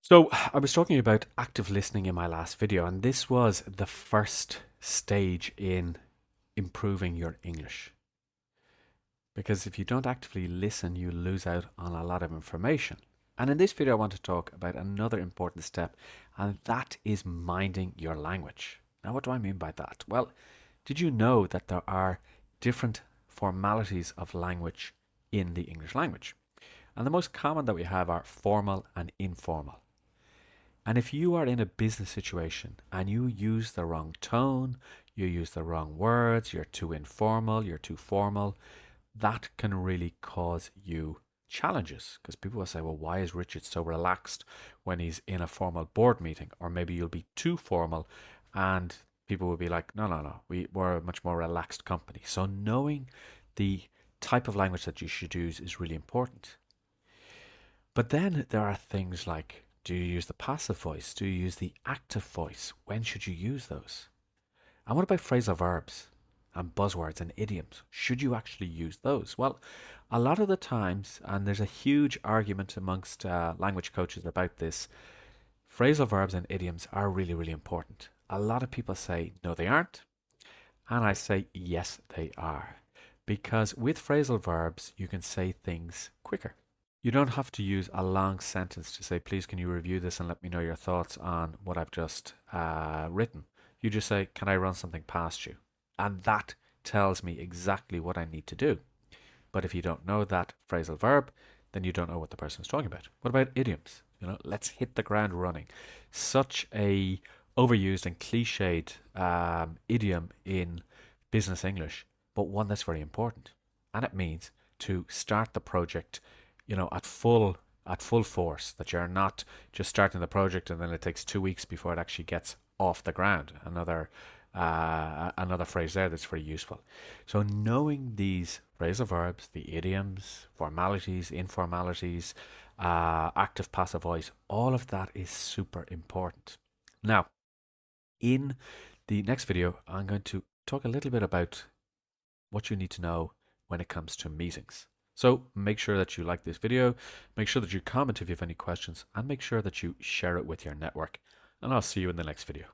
So I was talking about active listening in my last video, and this was the first stage in improving your English. Because if you don't actively listen, you lose out on a lot of information. And in this video, I want to talk about another important step, and that is minding your language. Now, what do I mean by that? Well, did you know that there are different formalities of language in the English language? And the most common that we have are formal and informal. And if you are in a business situation and you use the wrong tone, you use the wrong words, you're too informal, you're too formal, that can really cause you challenges because people will say, well, why is Richard so relaxed when he's in a formal board meeting? Or maybe you'll be too formal and people will be like, no, no, no, we're a much more relaxed company. So knowing the type of language that you should use is really important. But then there are things like, do you use the passive voice? Do you use the active voice? When should you use those? And what about phrasal verbs and buzzwords and idioms? Should you actually use those? Well, a lot of the times, and there's a huge argument amongst language coaches about this, phrasal verbs and idioms are really, really important. A lot of people say, no, they aren't. And I say, yes, they are. Because with phrasal verbs, you can say things quicker. You don't have to use a long sentence to say, please, can you review this and let me know your thoughts on what I've just written. You just say, can I run something past you? And that tells me exactly what I need to do. But if you don't know that phrasal verb, then you don't know what the person is talking about. What about idioms? Let's hit the ground running. Such a overused and cliched idiom in business English, but one that's very important. And it means to start the project at full force, that you're not just starting the project and then it takes 2 weeks before it actually gets off the ground. Another phrase there that's very useful. So knowing these phrasal verbs, the idioms, formalities, informalities, active passive voice, all of that is super important. Now, in the next video, I'm going to talk a little bit about what you need to know when it comes to meetings. So make sure that you like this video, make sure that you comment if you have any questions, and make sure that you share it with your network. And I'll see you in the next video.